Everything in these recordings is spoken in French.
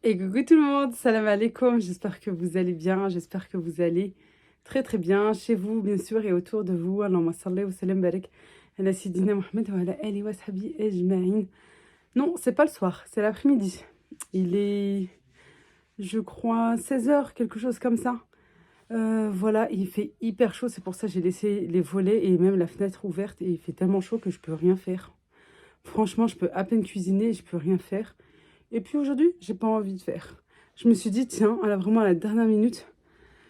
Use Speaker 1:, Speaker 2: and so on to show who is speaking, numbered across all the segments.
Speaker 1: Et coucou tout le monde, salam alaikum, j'espère que vous allez bien, j'espère que vous allez très très bien chez vous bien sûr et autour de vous. Allahumma salli wa sallam barik ala Sayyidina Mohamed wa ala ali wa sahbi ajma'in. Non, c'est pas le soir, c'est l'après-midi. Il est, je crois, 16 h quelque chose comme ça. Voilà, il fait hyper chaud, c'est pour ça que j'ai laissé les volets et même la fenêtre ouverte et il fait tellement chaud que je peux rien faire. Franchement, je peux à peine cuisiner, je peux rien faire. Et puis aujourd'hui, j'ai pas envie de faire. Je me suis dit, tiens, vraiment à la dernière minute,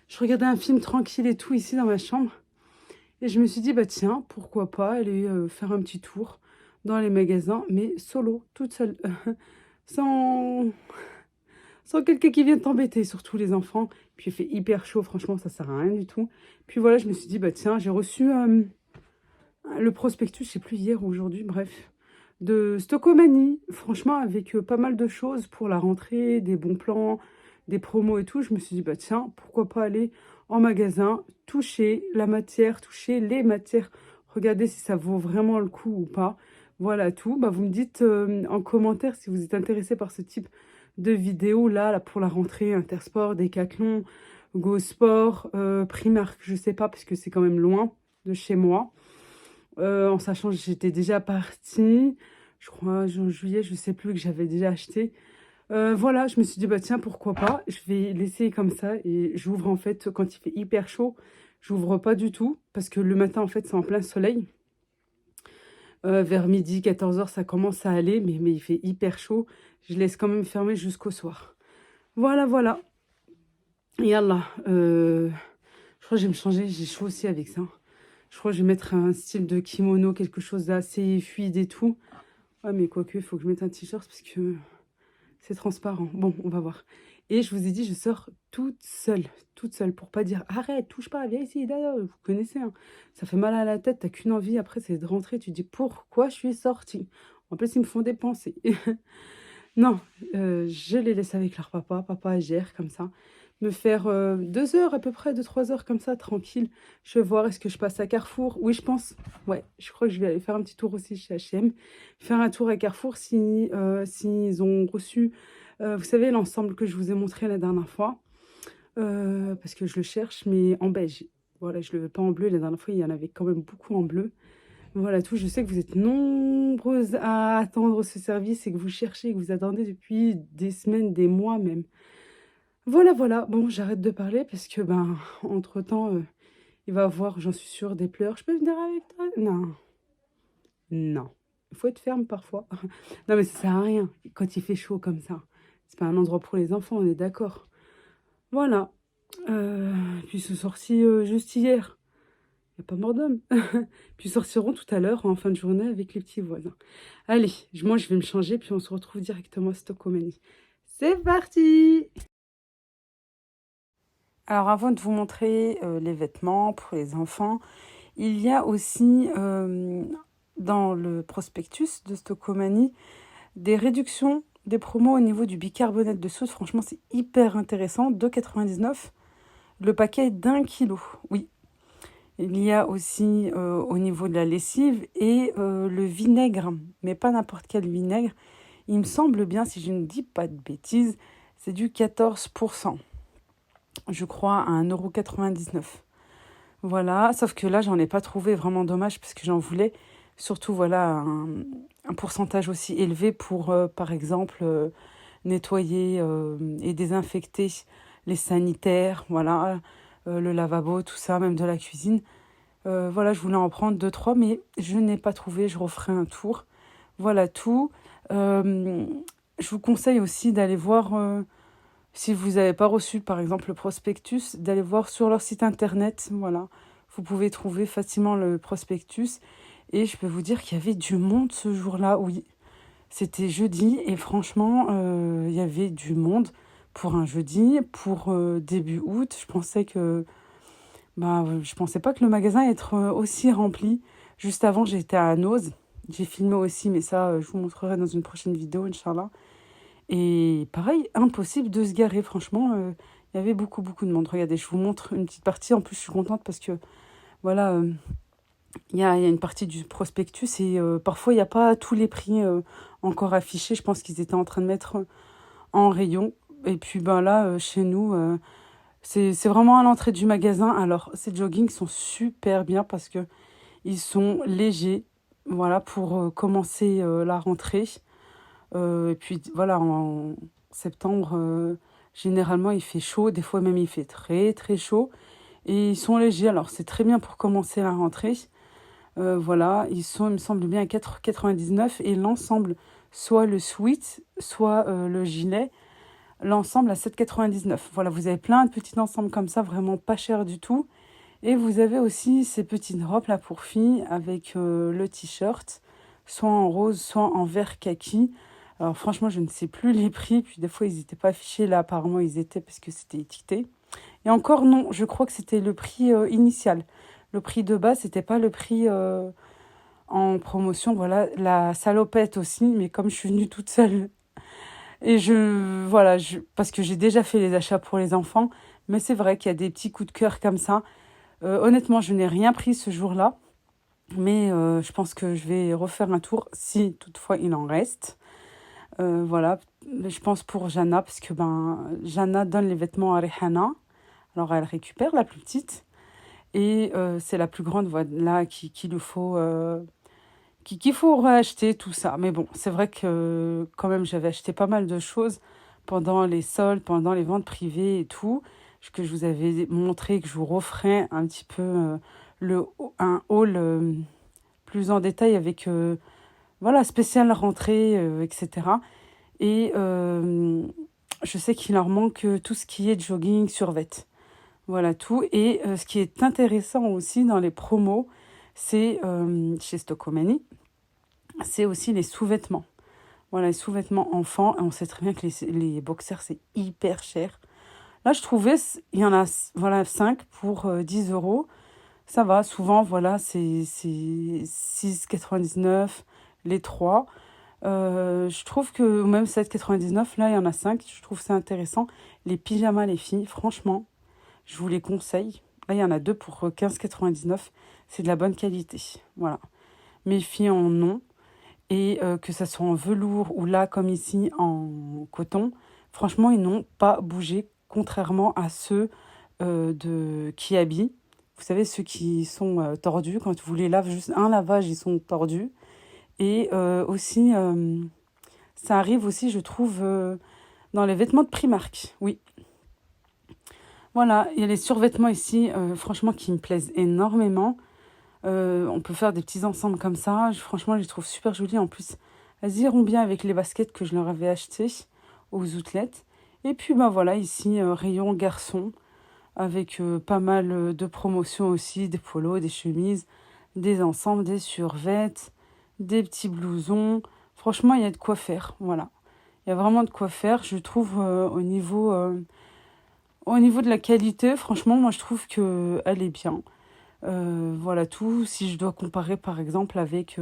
Speaker 1: je regardais un film tranquille et tout ici dans ma chambre. Et je me suis dit, bah tiens, pourquoi pas aller faire un petit tour dans les magasins, mais solo, toute seule, sans, sans quelqu'un qui vienne t'embêter, surtout les enfants. Puis il fait hyper chaud, franchement, ça sert à rien du tout. Puis voilà, je me suis dit, bah tiens, j'ai reçu le prospectus, je sais plus hier ou aujourd'hui, bref, de Stockomanie, franchement, avec pas mal de choses pour la rentrée, des bons plans, des promos et tout. Je me suis dit, bah tiens, pourquoi pas aller en magasin, toucher la matière, toucher les matières, regarder si ça vaut vraiment le coup ou pas. Voilà tout. Bah, vous me dites en commentaire si vous êtes intéressé par ce type de vidéo là pour la rentrée, Intersport, Decathlon, Go Sport, Primark, je sais pas parce que c'est quand même loin de chez moi. En sachant que j'étais déjà partie, je crois, en juillet, je sais plus, que j'avais déjà acheté. Voilà, je me suis dit, bah tiens, pourquoi pas, je vais l'essayer comme ça. Et j'ouvre en fait, quand il fait hyper chaud, j'ouvre pas du tout, parce que le matin, en fait, c'est en plein soleil. Vers midi, 14 h, ça commence à aller, mais il fait hyper chaud. Je laisse quand même fermer jusqu'au soir. Voilà, voilà. Et Allah, je crois que je vais me changer, j'ai chaud aussi avec ça. Je crois que je vais mettre un style de kimono, quelque chose d'assez fluide et tout. Ouais, mais quoique, il faut que je mette un t-shirt parce que c'est transparent. Bon, on va voir. Et je vous ai dit, je sors toute seule, pour pas dire arrête, touche pas, viens ici, là, là. Vous connaissez, hein. Ça fait mal à la tête, t'as qu'une envie après, c'est de rentrer. Tu te dis pourquoi je suis sortie. En plus, ils me font dépenser. Non, je les laisse avec leur papa. Papa gère comme ça. Me faire 2 heures à peu près, 2, 3 heures comme ça, tranquille. Je vais voir, est-ce que je passe à Carrefour? Oui, je pense. Ouais, je crois que je vais aller faire un petit tour aussi chez H&M. Faire un tour à Carrefour si, s'ils ont reçu, vous savez, l'ensemble que je vous ai montré la dernière fois. Parce que je le cherche, mais en beige. Voilà, je ne le veux pas en bleu. La dernière fois, il y en avait quand même beaucoup en bleu. Voilà tout, je sais que vous êtes nombreuses à attendre ce service et que vous cherchez, que vous attendez depuis des semaines, des mois même. Voilà, voilà. Bon, j'arrête de parler parce que, ben, entre-temps, il va avoir, j'en suis sûre, des pleurs. Je peux venir avec toi? Non, non. Il faut être ferme parfois. Non, mais ça sert à rien quand il fait chaud comme ça. C'est pas un endroit pour les enfants, on est d'accord. Voilà. Puis ils sont sortis juste hier. Il n'y a pas mort d'homme. Puis ils sortiront tout à l'heure en fin de journée avec les petits voisins. Allez, moi je vais me changer, puis on se retrouve directement à Stockomanie. C'est parti! Alors avant de vous montrer les vêtements pour les enfants, il y a aussi dans le prospectus de Stockomanie des réductions, des promos au niveau du bicarbonate de soude. Franchement, c'est hyper intéressant. 2,99 le paquet d'1 kilo. Oui. Il y a aussi au niveau de la lessive et le vinaigre, mais pas n'importe quel vinaigre. Il me semble bien, si je ne dis pas de bêtises, c'est du 14%. Je crois à 1,99 €. Voilà, sauf que là, j'en ai pas trouvé, vraiment dommage, parce que j'en voulais. Surtout, voilà, un pourcentage aussi élevé pour, par exemple, nettoyer et désinfecter les sanitaires, voilà, le lavabo, tout ça, même de la cuisine. Voilà, je voulais en prendre deux, trois, mais je n'ai pas trouvé, je referai un tour. Voilà tout. Je vous conseille aussi d'aller voir, si vous n'avez pas reçu par exemple le prospectus, d'aller voir sur leur site internet. Voilà, vous pouvez trouver facilement le prospectus. Et je peux vous dire qu'il y avait du monde ce jour-là, oui. C'était jeudi et franchement, il y avait du monde pour un jeudi, pour début août. Je pensais pas que le magasin allait être aussi rempli. Juste avant, j'étais à Anoz. J'ai filmé aussi, mais ça, je vous montrerai dans une prochaine vidéo, Inch'Allah. Et pareil, impossible de se garer. Franchement, il y avait beaucoup, beaucoup de monde. Regardez, je vous montre une petite partie. En plus, je suis contente parce que, voilà, il y a une partie du prospectus et parfois, il n'y a pas tous les prix encore affichés. Je pense qu'ils étaient en train de mettre en rayon. Et puis ben là, chez nous, c'est vraiment à l'entrée du magasin. Alors, ces joggings sont super bien parce que ils sont légers, voilà, pour commencer la rentrée. Et puis voilà, en septembre, généralement, il fait chaud. Des fois même, il fait très très chaud. Et ils sont légers, alors c'est très bien pour commencer la rentrée. Voilà, ils sont, il me semble bien, à 4,99 et l'ensemble, soit le sweat, soit le gilet, l'ensemble à 7,99. Voilà, vous avez plein de petits ensembles comme ça, vraiment pas cher du tout. Et vous avez aussi ces petites robes là pour filles avec le t-shirt, soit en rose, soit en vert kaki. Alors franchement, je ne sais plus les prix, puis des fois ils n'étaient pas affichés, là apparemment ils étaient parce que c'était étiqueté. Et encore non, je crois que c'était le prix initial. Le prix de base, c'était pas le prix en promotion. Voilà, la salopette aussi, mais comme je suis venue toute seule et voilà, parce que j'ai déjà fait les achats pour les enfants, mais c'est vrai qu'il y a des petits coups de cœur comme ça. Honnêtement, je n'ai rien pris ce jour-là, mais je pense que je vais refaire un tour si toutefois il en reste. Voilà, je pense pour Jana, parce que Jana donne les vêtements à Rihanna. Alors elle récupère la plus petite et c'est la plus grande, voilà, qu'il lui faut, qu'il faut racheter tout ça. Mais bon, c'est vrai que quand même j'avais acheté pas mal de choses pendant les soldes, pendant les ventes privées et tout, que je vous avais montré, que je vous referai un petit peu un haul plus en détail avec voilà, spécial rentrée, etc. Et je sais qu'il leur manque tout ce qui est jogging, survêt. Voilà tout. Et ce qui est intéressant aussi dans les promos, c'est chez Stokomani, c'est aussi les sous-vêtements. Voilà, les sous-vêtements enfants. Et on sait très bien que les boxers, c'est hyper cher. Là, je trouvais, il y en a voilà, 5 pour 10 euros. Ça va, souvent, voilà, c'est 6,99 les 3. Je trouve que même 7,99, là, il y en a 5. Je trouve ça intéressant. Les pyjamas, les filles, franchement, je vous les conseille. Là, il y en a 2 pour 15,99. C'est de la bonne qualité. Voilà. Mes filles en ont. Et que ça soit en velours ou là, comme ici, en coton, franchement, ils n'ont pas bougé, contrairement à ceux de Kiabi. Vous savez, ceux qui sont tordus, quand vous les lavez, juste un lavage, ils sont tordus. Et aussi, ça arrive aussi, je trouve, dans les vêtements de Primark. Oui, voilà, il y a les survêtements ici, franchement, qui me plaisent énormément. On peut faire des petits ensembles comme ça. Franchement, je les trouve super jolis. En plus, elles iront bien avec les baskets que je leur avais achetées aux outlets. Et puis, voilà, ici, rayon garçon, avec pas mal de promotions aussi, des polos, des chemises, des ensembles, des survêtements, des petits blousons. Franchement, il y a de quoi faire, voilà. Il y a vraiment de quoi faire, je trouve, au niveau de la qualité. Franchement, moi, je trouve qu'elle est bien. Voilà tout. Si je dois comparer par exemple avec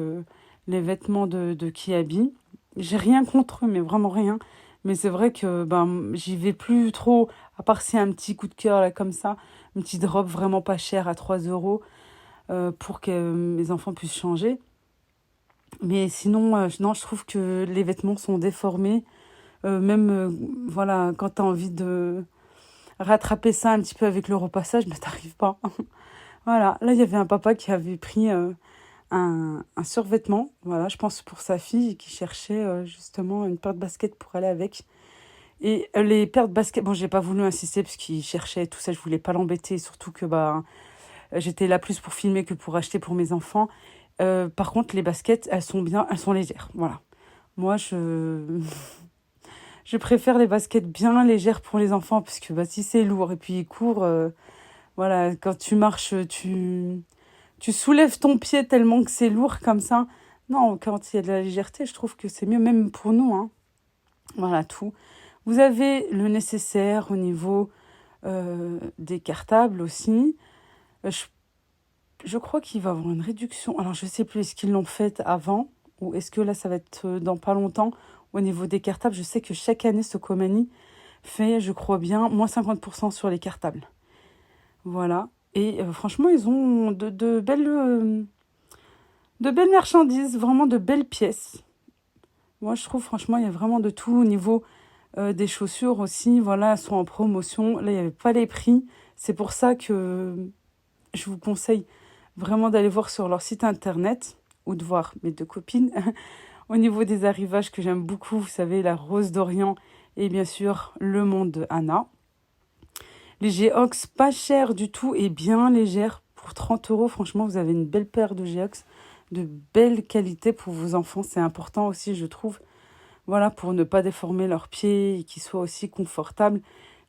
Speaker 1: les vêtements de Kiabi, j'ai rien contre eux, mais vraiment rien. Mais c'est vrai que j'y vais plus trop, à part si un petit coup de cœur là comme ça, une petite robe vraiment pas chère à 3 euros pour que mes enfants puissent changer. Mais sinon, non, je trouve que les vêtements sont déformés. Même, voilà, quand tu as envie de rattraper ça un petit peu avec le repassage, mais t'arrives pas. Voilà, là il y avait un papa qui avait pris un survêtement, voilà, je pense pour sa fille, qui cherchait justement une paire de baskets pour aller avec. Et les paires de baskets, bon, j'ai pas voulu insister parce qu'il cherchait tout ça, je voulais pas l'embêter, surtout que j'étais là plus pour filmer que pour acheter pour mes enfants. Par contre, les baskets, elles sont bien, elles sont légères, voilà. Moi, je préfère les baskets bien légères pour les enfants, parce que si c'est lourd et puis ils courent, voilà, quand tu marches, tu soulèves ton pied tellement que c'est lourd comme ça. Non, quand il y a de la légèreté, je trouve que c'est mieux, même pour nous, hein. Voilà, tout. Vous avez le nécessaire au niveau des cartables aussi. Je crois qu'il va y avoir une réduction. Alors, je ne sais plus, est-ce qu'ils l'ont faite avant ou est-ce que là, ça va être dans pas longtemps au niveau des cartables. Je sais que chaque année, Socomani fait, je crois bien, moins 50% sur les cartables. Voilà. Et franchement, ils ont de belles marchandises, vraiment de belles pièces. Moi, je trouve, franchement, il y a vraiment de tout au niveau Des chaussures aussi, voilà, elles sont en promotion. Là, il n'y avait pas les prix. C'est pour ça que je vous conseille vraiment d'aller voir sur leur site internet ou de voir mes deux copines. Au niveau des arrivages que j'aime beaucoup, vous savez, la Rose d'Orient et bien sûr le monde de Anna. Les Geox, pas chères du tout et bien légères. Pour 30 euros, franchement, vous avez une belle paire de Geox de belle qualité pour vos enfants. C'est important aussi, je trouve. Voilà, pour ne pas déformer leurs pieds et qu'ils soient aussi confortables.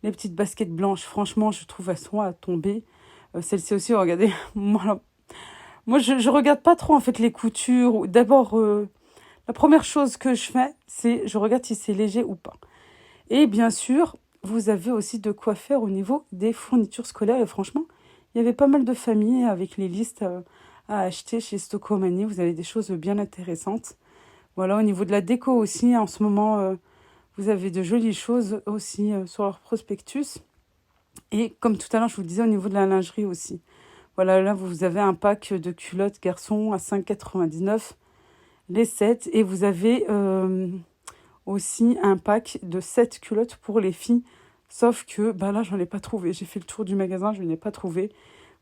Speaker 1: Les petites baskets blanches, franchement, je trouve elles sont à tomber. Celle-ci aussi, regardez, moi je regarde pas trop en fait les coutures. D'abord, la première chose que je fais, c'est je regarde si c'est léger ou pas. Et bien sûr, vous avez aussi de quoi faire au niveau des fournitures scolaires. Et franchement, il y avait pas mal de familles avec les listes à acheter chez Stocomanie. Vous avez des choses bien intéressantes. Voilà, au niveau de la déco aussi, en ce moment, vous avez de jolies choses aussi sur leur prospectus. Et comme tout à l'heure, je vous disais, au niveau de la lingerie aussi. Voilà, là, vous avez un pack de culottes garçons à 5,99 les 7. Et vous avez aussi un pack de 7 culottes pour les filles. Sauf que bah là, j'en ai pas trouvé. J'ai fait le tour du magasin, je n'ai pas trouvé.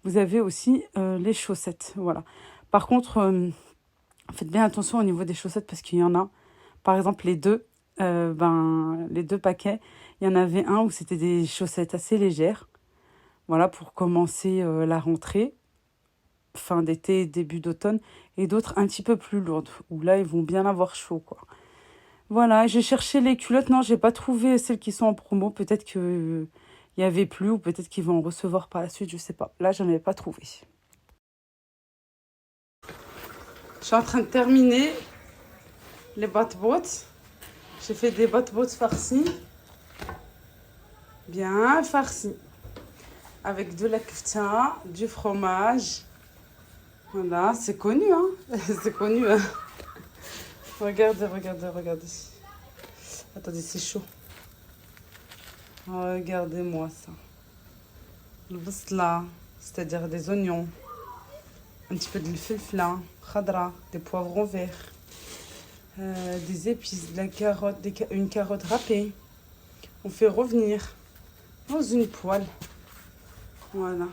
Speaker 1: Vous avez aussi les chaussettes. Voilà. Par contre, faites bien attention au niveau des chaussettes parce qu'il y en a. Par exemple, les deux paquets, il y en avait un où c'était des chaussettes assez légères. Voilà, pour commencer la rentrée, fin d'été, début d'automne. Et d'autres un petit peu plus lourdes, où là, ils vont bien avoir chaud, quoi. Voilà, j'ai cherché les culottes. Non, j'ai pas trouvé celles qui sont en promo. Peut-être qu'il y avait plus ou peut-être qu'ils vont en recevoir par la suite, je sais pas. Là, j'en avais pas trouvé. Je suis en train de terminer les bat-bots. J'ai fait des bat-bots farcis. Bien farcis. Avec de la kefta, du fromage. Voilà, c'est connu, hein. C'est connu, hein. Regardez. Attendez, c'est chaud. Regardez-moi ça. Le basla, c'est-à-dire des oignons. Un petit peu de filfla, khadra, des poivrons verts. Des épices, de la carotte, une carotte râpée. On fait revenir dans une poêle. Voilà.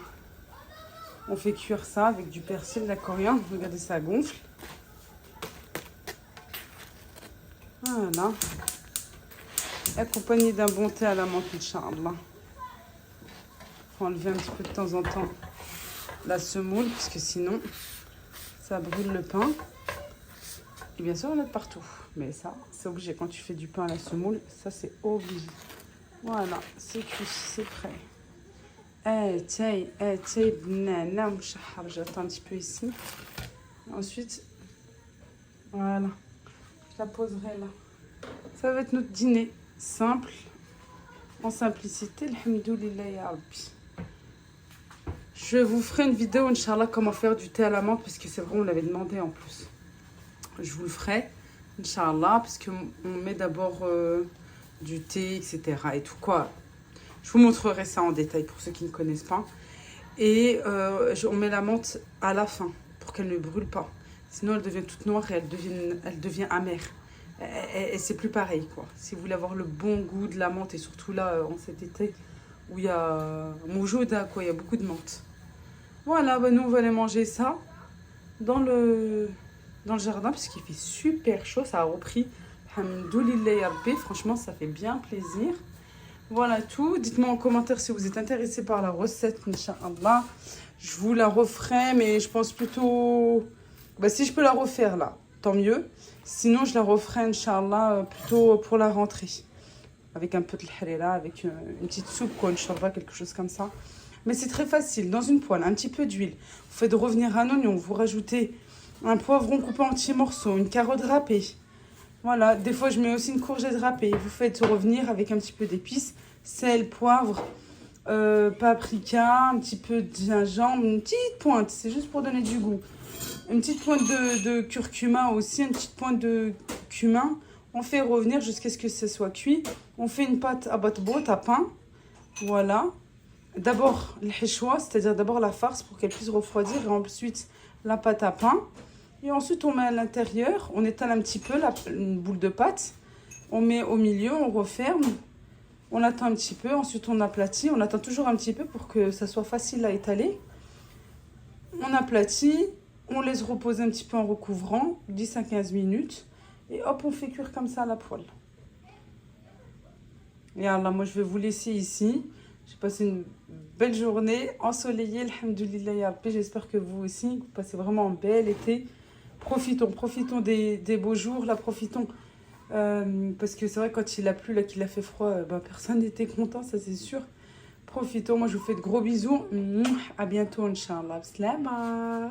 Speaker 1: On fait cuire ça avec du persil, de la coriandre. Regardez, ça gonfle. Voilà. Accompagné d'un bon thé à la menthe, Inch'Allah. Faut enlever un petit peu de temps en temps la semoule, parce que sinon, ça brûle le pain. Et bien sûr, on en a partout. Mais ça, c'est obligé. Quand tu fais du pain à la semoule, ça, c'est obligé. Voilà, c'est cuit, c'est prêt. J'attends un petit peu ici. Ensuite, voilà. Je la poserai là. Ça va être notre dîner. Simple. En simplicité. Alhamdoulilah ya Rabbi. Je vous ferai une vidéo, Inch'Allah, comment faire du thé à la menthe. Parce que c'est vrai, on l'avait demandé en plus. Je vous le ferai, Inch'Allah. Parce qu'on met d'abord du thé, etc. Et tout quoi. Je vous montrerai ça en détail pour ceux qui ne connaissent pas. Et on met la menthe à la fin pour qu'elle ne brûle pas. Sinon, elle devient toute noire et elle devient amère. Et c'est plus pareil, quoi. Si vous voulez avoir le bon goût de la menthe, et surtout là, en cet été, où il y a Moujouda, quoi, il y a beaucoup de menthe. Voilà, bah nous, on va aller manger ça dans le jardin, parce qu'il fait super chaud. Ça a repris. Alhamdoulilah ya Rabbi. Franchement, ça fait bien plaisir. Voilà tout. Dites-moi en commentaire si vous êtes intéressé par la recette, Inch'Allah. Je vous la referai, mais je pense plutôt... Bah, si je peux la refaire là, tant mieux. Sinon, je la referai, Inch'Allah, plutôt pour la rentrée. Avec un peu de harira, avec une petite soupe, quoi, Inch'Allah, quelque chose comme ça. Mais c'est très facile. Dans une poêle, un petit peu d'huile. Vous faites revenir un oignon. Vous rajoutez un poivron coupé en petits morceaux, une carotte râpée. Voilà, des fois je mets aussi une courgette râpée. Vous faites revenir avec un petit peu d'épices, sel, poivre, paprika, un petit peu de gingembre, une petite pointe, c'est juste pour donner du goût. Une petite pointe de curcuma aussi, une petite pointe de cumin. On fait revenir jusqu'à ce que ce soit cuit. On fait une pâte à batbout, à pain. Voilà. D'abord le hichoua, c'est-à-dire d'abord la farce pour qu'elle puisse refroidir. Et ensuite la pâte à pain. Et ensuite, on met à l'intérieur, on étale un petit peu une boule de pâte. On met au milieu, on referme. On attend un petit peu, ensuite on aplatit. On attend toujours un petit peu pour que ça soit facile à étaler. On aplatit, on laisse reposer un petit peu en recouvrant, 10 à 15 minutes. Et hop, on fait cuire comme ça à la poêle. Et alors, moi je vais vous laisser ici. J'ai passé une belle journée ensoleillée, alhamdoulilah ya Rabbi. J'espère que vous aussi, vous passez vraiment un bel été. Profitons des beaux jours, là, profitons. Parce que c'est vrai, quand il a plu, là, qu'il a fait froid, personne n'était content, ça c'est sûr. Profitons, moi je vous fais de gros bisous. À bientôt, Inch'Allah. Slama.